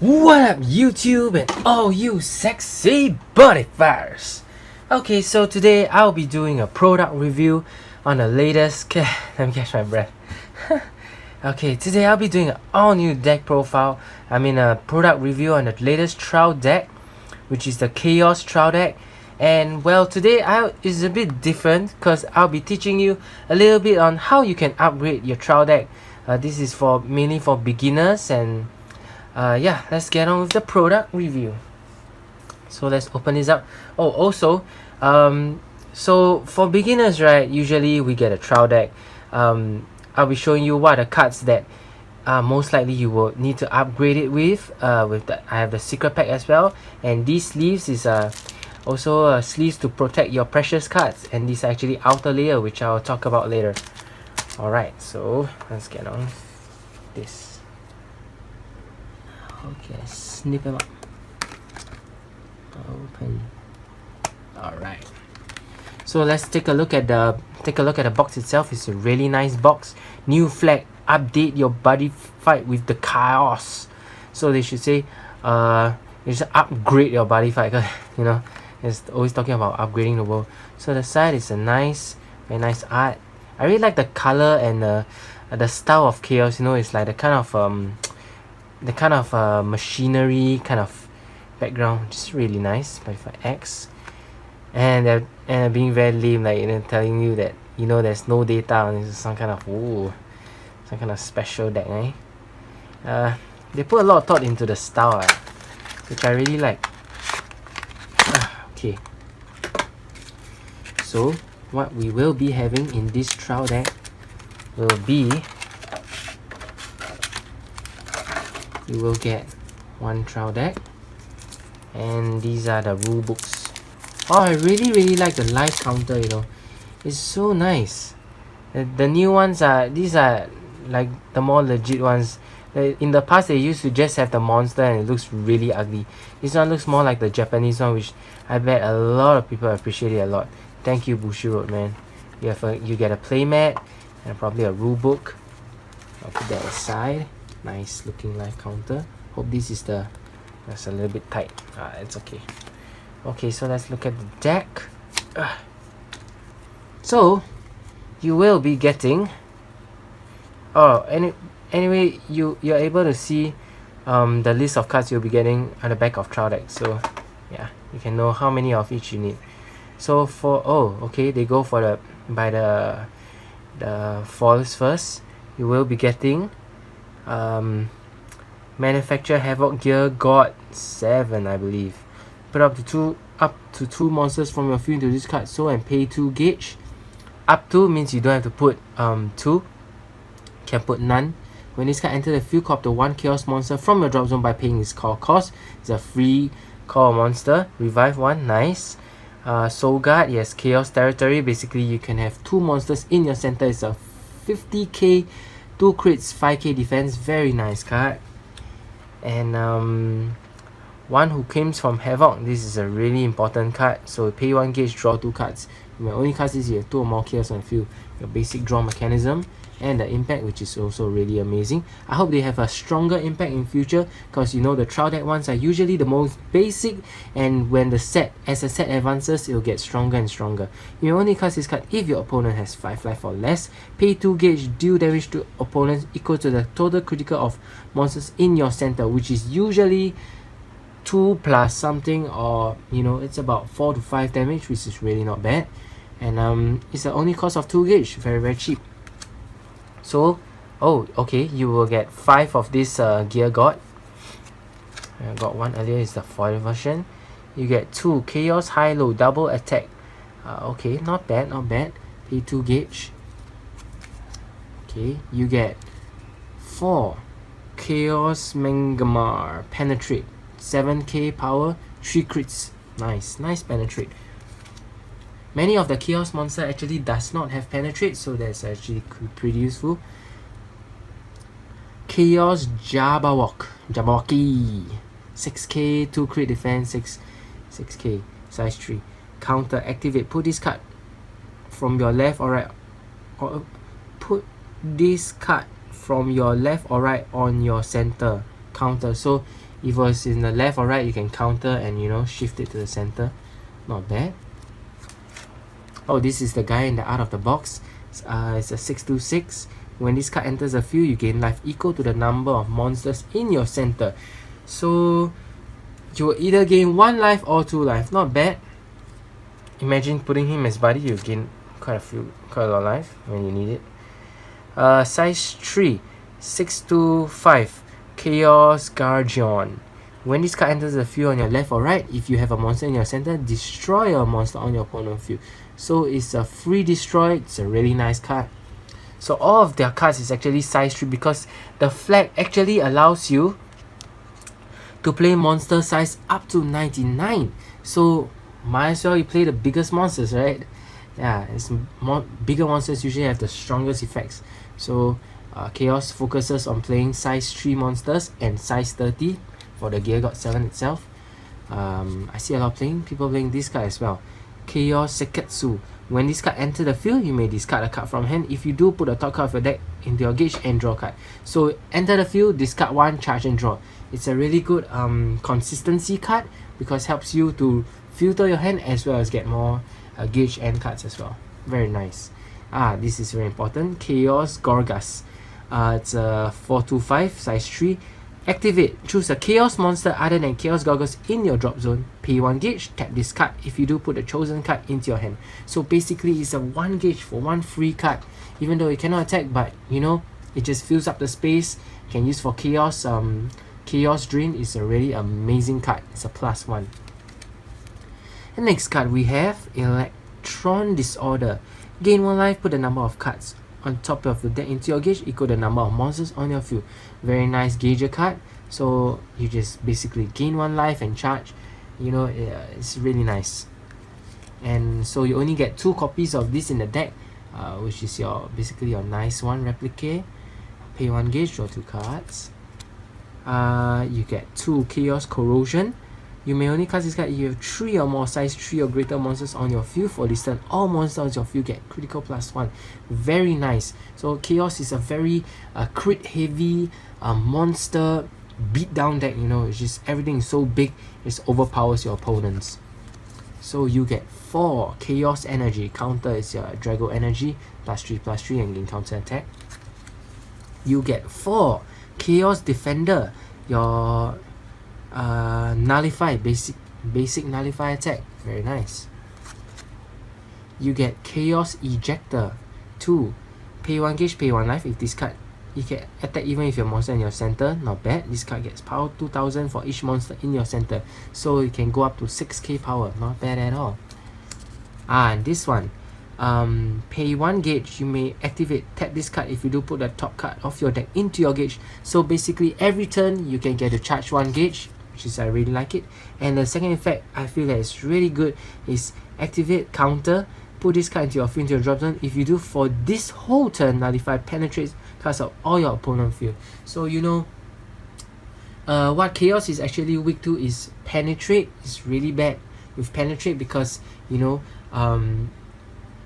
What up YouTube and all you sexy Buddyfighters? Okay, so today I'll be doing a product review on the latest let me catch my breath. Okay, today I'll be doing an all new deck profile. I mean a product review on the latest trial deck, which is the Chaos trial deck. And well, today is a bit different because I'll be teaching you a little bit on how you can upgrade your trial deck. This is mainly for beginners, and yeah, let's get on with the product review. So let's open this up. Oh, also, so for beginners, right, usually we get a trial deck. I'll be showing you what are the cards that most likely you will need to upgrade it with. I have the secret pack as well, and these sleeves is also sleeves to protect your precious cards, and this is actually outer layer, which I'll talk about later. Alright, so let's get on with this. Okay, snip them up. Open. Alright. So let's take a look at the box itself. It's a really nice box. New flag. Update your Buddyfight with the chaos. So they should say you should upgrade your Buddyfight, because you know it's always talking about upgrading the world. So the side is a very nice art. I really like the color and the style of chaos. You know, it's like the kind of machinery kind of background, which is really nice. Buddyfight X, and they're being very lame, like, you know, telling you that, you know, there's no data and it's some kind of special deck, eh? They put a lot of thought into the style, which I really like. Okay, so what we will be having in this trial deck will be, you will get one trial deck, and these are the rule books. Oh, I really like the life counter, you know, it's so nice. The new ones these are like the more legit ones. In the past they used to just have the monster and it looks really ugly. This one looks more like the Japanese one, which I bet a lot of people appreciate it a lot. Thank you, Bushiroad, man. You get a playmat and probably a rule book. I'll put that aside. Nice looking life counter. Hope this is that's a little bit tight. It's okay. Okay, so let's look at the deck. So you will be getting, anyway, you're able to see the list of cards you'll be getting at the back of trial deck. So yeah, you can know how many of each you need. So for they go for the foils first. You will be getting Manufacture Havoc Gear God 7, I believe. Put up to two monsters from your field into this card. So, and pay 2 gauge. Up to means you don't have to put 2. Can put none. When this card enters the field, call up to 1 chaos monster from your drop zone by paying its call cost. It's a free call monster. Revive 1, nice. Soul Guard, yes, chaos territory. Basically, you can have 2 monsters in your center. It's a 50k, 2 crits, 5k defense. Very nice card. And one who comes from Havoc. This is a really important card. So pay 1 gauge, draw 2 cards. You may only cast this here, 2 or more chaos on the field. Your basic draw mechanism and the impact, which is also really amazing. I hope they have a stronger impact in future, because you know the trial deck ones are usually the most basic, and when as the set advances, it will get stronger and stronger. You only cast this card if your opponent has 5 life or less. Pay 2 gauge, deal damage to opponents equal to the total critical of monsters in your center, which is usually 2 plus something, or you know, it's about 4 to 5 damage, which is really not bad. And it's the only cost of 2 gauge, very cheap. So you will get 5 of this Gear God. I got one earlier, is the foil version. You get 2 Chaos High Low double attack. Okay, not bad. Pay 2 gauge. Okay, you get 4 Chaos Mangamar Penetrate, 7k power, 3 crits. Nice penetrate. Many of the chaos monster actually does not have penetrate, so that's actually pretty useful. Chaos Jabberwocky, 6k, 2 crit defense, 6k, size 3. Counter activate. Put this card from your left or right, or put this card from your left or right on your center. counter. So if it was in the left or right, you can counter and, you know, shift it to the center. Not bad. Oh, this is the guy in the out of the box. It's a 626. When this card enters the field, you gain life equal to the number of monsters in your center. So you will either gain 1 life or 2 life. Not bad. Imagine putting him as buddy, you gain quite a lot of life when you need it. Size 3, 625, Chaos Guardian. When this card enters the field on your left or right, if you have a monster in your center, destroy a monster on your opponent's field. So it's a free destroy. It's a really nice card. So all of their cards is actually size 3 because the flag actually allows you to play monster size up to 99. So might as well you play the biggest monsters, right? Yeah, bigger monsters usually have the strongest effects. So Chaos focuses on playing size 3 monsters and size 30 for the Gear God 7 itself. I see a lot of people playing this card as well. Chaos Seketsu. When this card enters the field, you may discard a card from hand. If you do, put a top card of your deck into your gauge and draw a card. So enter the field, discard 1, charge and draw. It's a really good consistency card because it helps you to filter your hand as well as get more gauge and cards as well. Very nice. This is very important. Chaos Gorgas. It's a 425, size 3. Activate. Choose a Chaos monster other than Chaos Gorgas in your drop zone. Pay 1 gauge, tap this card. If you do, put the chosen card into your hand. So basically, it's a 1 gauge for 1 free card. Even though it cannot attack, but you know, it just fills up the space. Can use for Chaos. Chaos Drain is a really amazing card. It's a +1. The next card we have Electron Disorder. Gain 1 life, put the number of cards on top of the deck into your gauge equal the number of monsters on your field. Very nice gauger card. So you just basically gain 1 life and charge. You know, it's really nice. And so you only get 2 copies of this in the deck, which is basically your nice one replica. Pay 1 gauge, draw 2 cards. You get 2 Chaos Corrosion. You may only cast this card if you have 3 or more size 3 or greater monsters on your field. For this turn, all monsters on your field get critical +1. Very nice. So Chaos is a very crit heavy monster beat down deck. You know, it's just everything is so big, it overpowers your opponents. So you get 4 Chaos Energy. Counter is your Drago Energy, +3/+3 and gain counter attack. You get 4 Chaos Defender. Your nullify, basic nullify attack. Very nice. You get Chaos Ejector 2. Pay 1 gauge, pay 1 life. If this card, you can attack even if your monster in your center. Not bad. This card gets power 2000 for each monster in your center. So you can go up to 6k power. Not bad at all. And this one, pay 1 gauge, you may activate, tap this card. If you do, put the top card of your deck into your gauge. So basically every turn you can get to charge 1 gauge, which is I really like it. And the second effect I feel that is really good is activate counter, put this card into your field, into your drop zone. If you do, for this whole turn, nullify penetrates cards of all your opponent field. So you know what Chaos is actually weak to is penetrate. Is really bad with penetrate because you know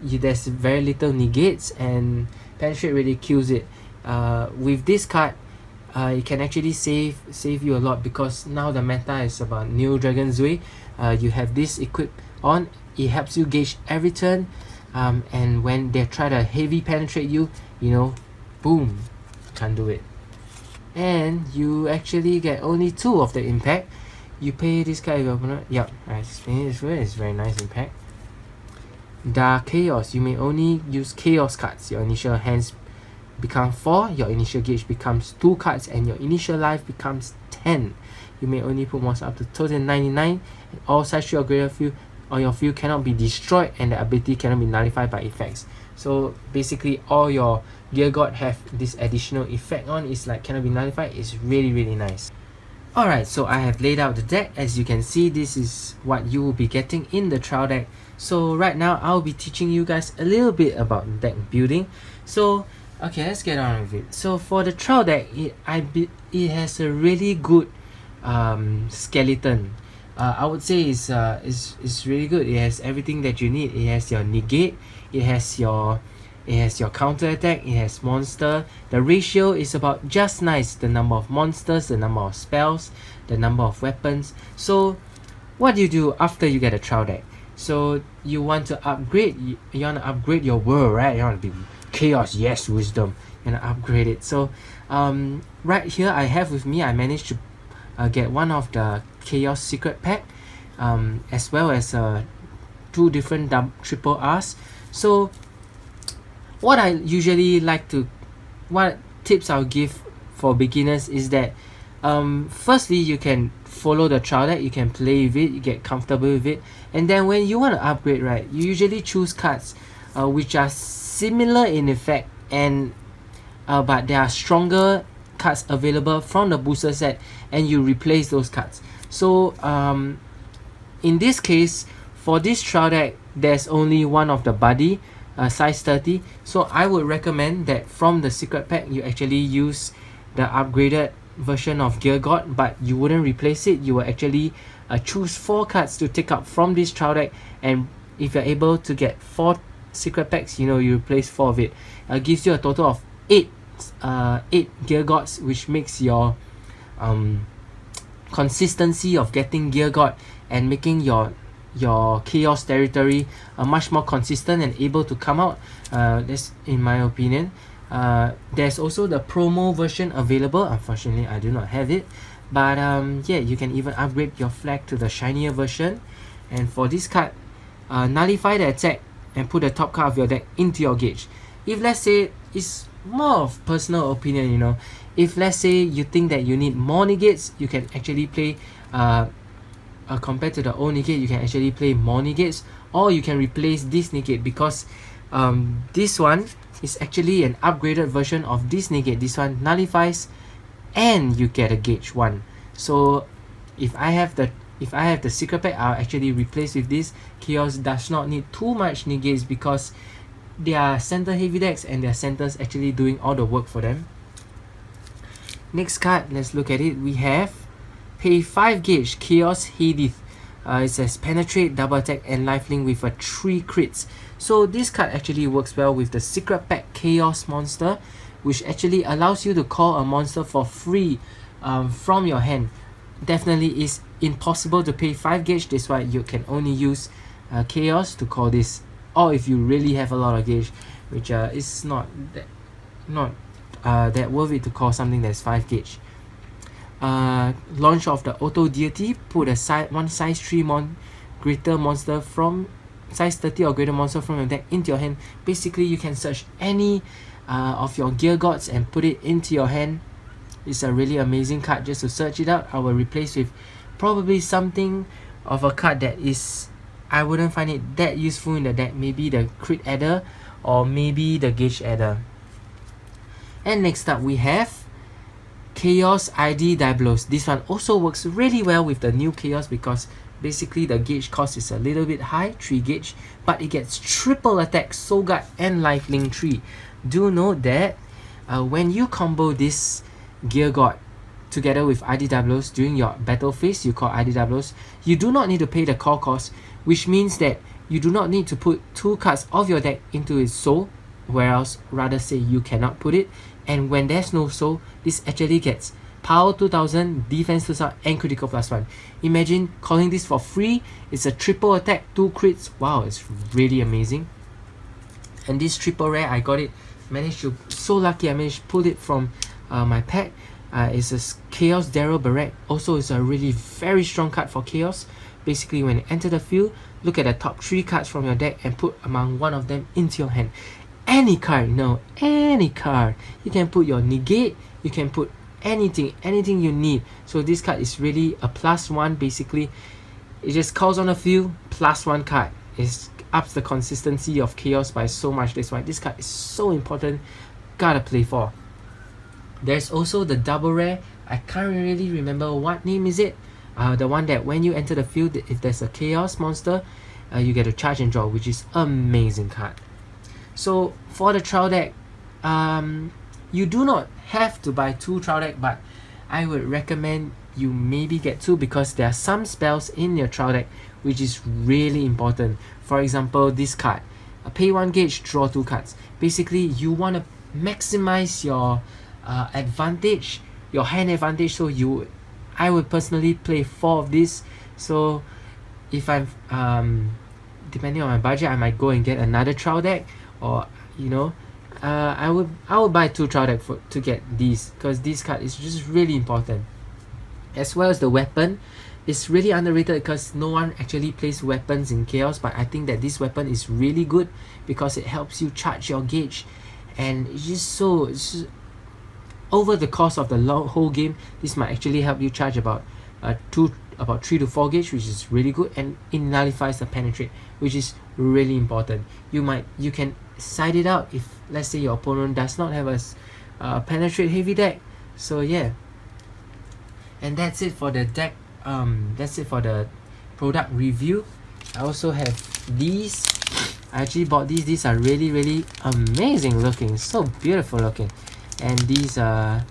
there's very little negates and penetrate really kills it. With this card, it can actually save you a lot because now the meta is about New Dragon's Way. You have this equipped on. It helps you gauge every turn, and when they try to heavy penetrate you, you know, boom, can't do it. And you actually get only 2 of the impact. You pay this card. Yep, I explained it this way. It's very nice impact. Dark Chaos. You may only use Chaos cards. Your initial hands become 4, your initial gauge becomes 2 cards, and your initial life becomes 10. You may only put monsters up to total 99, and all size 3 or greater field on your field cannot be destroyed, and the ability cannot be nullified by effects. So basically all your Gear God have this additional effect on. It's like cannot be nullified. It's really nice. Alright, so I have laid out the deck. As you can see, this is what you will be getting in the trial deck. So right now I'll be teaching you guys a little bit about deck building. So okay, let's get on with it. So for the trial deck, it has a really good skeleton. I would say it's really good. It has everything that you need. It has your negate, it has your it has your counter attack, it has monster. The ratio is about just nice, the number of monsters, the number of spells, the number of weapons. So what do you do after you get a trial deck? So you want to upgrade, you want to upgrade your world, right? You want to be chaos, yes, wisdom, you want to upgrade it. So right here I have with me, I managed to get one of the chaos secret pack, as well as 2 different triple R's. So what I usually like to, what tips I'll give for beginners is that firstly, you can follow the trial deck, you can play with it, you get comfortable with it, and then when you want to upgrade, right, you usually choose cards which are similar in effect, and but there are stronger cards available from the booster set, and you replace those cards. So in this case, for this trial deck, there's only one of the buddy, size 30, so I would recommend that from the secret pack you actually use the upgraded version of Gear God, but you wouldn't replace it. You will actually choose 4 cards to take up from this trial deck, and if you're able to get 4 secret packs, you replace 4 of it. Gives you a total of 8 Gear Gods, which makes your consistency of getting Gear God and making your chaos territory much more consistent and able to come out. That's in my opinion. There's also the promo version available. Unfortunately, I do not have it, but yeah, you can even upgrade your flag to the shinier version. And for this card, nullify the attack and put the top card of your deck into your gauge. If let's say, it's more of personal opinion, if let's say you think that you need more negates, you can actually play compared to the old negate, you can actually play more negates, or you can replace this negate, because this one is actually an upgraded version of this negate. This one nullifies and you get a gauge 1. So if I have the secret pack, I'll actually replace with this. Chaos does not need too much negates because they are center heavy decks and their centers actually doing all the work for them. Next card, let's look at it. We have pay 5 gauge Chaos Hadith. It says penetrate, double attack, and lifelink with a 3 crits. So this card actually works well with the secret pack Chaos monster, which actually allows you to call a monster for free from your hand. Definitely is impossible to pay 5 gauge, that's why you can only use Chaos to call this, or if you really have a lot of gauge, which is not that worth it to call something that's 5 gauge. Launch of the Auto Deity, put a one size 3 greater monster from size 30 or greater monster from your deck into your hand. Basically, you can search any of your Gear Gods and put it into your hand. It's a really amazing card just to search it out. I will replace with probably something of a card that is, I wouldn't find it that useful in the deck. Maybe the crit adder or maybe the gauge adder. And next up we have Chaos ID Diablos. This one also works really well with the new Chaos because basically the gauge cost is a little bit high, 3 gauge, but it gets triple attack, soul guard, and lifelink 3. Do note that when you combo this Gear God together with ID Diablos during your battle phase, you call ID Diablos, you do not need to pay the core cost, which means that you do not need to put 2 cards of your deck into its soul, whereas rather say you cannot put it. And when there's no soul, this actually gets power 2000, defense 2000, and critical +1. Imagine calling this for free. It's a triple attack, 2 crits. Wow, it's really amazing. And this triple rare, I got it, so lucky, I managed to pull it from my pack. It's a Chaos Daryl Barrack. Also, it's a really very strong card for Chaos. Basically, when you enter the field, look at the top 3 cards from your deck and put among one of them into your hand. Any card, any card. You can put your negate, you can put anything you need. So this card is really a +1 basically. It just calls on a field, +1 card. It ups the consistency of Chaos by so much. That's why this card is so important. Gotta play for. There's also the double rare. I can't really remember what name is it. The one that when you enter the field, if there's a Chaos monster, you get a charge and draw, which is amazing card. So for the trial deck, you do not have to buy 2 trial deck, but I would recommend you maybe get 2 because there are some spells in your trial deck which is really important. For example, this card, pay 1 gauge, draw 2 cards. Basically, you want to maximize your advantage, your hand advantage. So I would personally play 4 of these. So if I'm depending on my budget, I might go and get another trial deck, or I would buy 2 trial deck to get these, because this card is just really important. As well as the weapon, it's really underrated because no one actually plays weapons in Chaos, but I think that this weapon is really good because it helps you charge your gauge, and it's just over the course of the whole game, this might actually help you charge about 3 to 4 gauge, which is really good, and it nullifies the penetrate, which is really important. You can side it out if, let's say, your opponent does not have a penetrate heavy deck. So yeah, and that's it for the deck. That's it for the product review. I also have these. I actually bought these. These are really amazing looking, so beautiful looking, and these are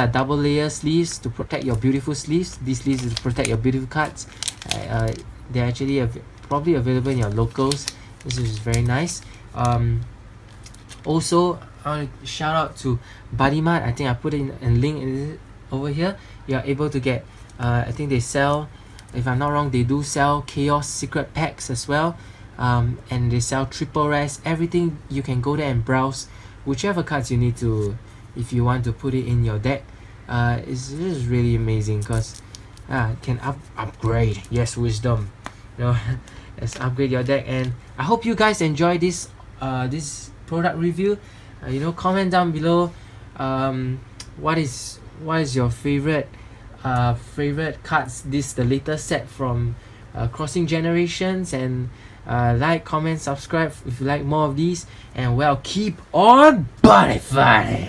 double layer sleeves to protect your beautiful sleeves. These sleeves is to protect your beautiful cards. They're actually probably available in your locals. This is very nice. Also, I want to shout out to buddy-mart. I think I put in a link over here. You are able to get, I think they sell, if I'm not wrong, they do sell Chaos Secret Packs as well. And they sell triple rares, everything. You can go there and browse whichever cards you need to, if you want to put it in your deck. It's just really amazing because it can upgrade. Yes, wisdom. Let's upgrade your deck. And I hope you guys enjoy this this product review. Comment down below what is your favorite cards, the latest set from Crossing Generations, and like, comment, subscribe if you like more of these, and well, keep on buddy fighting.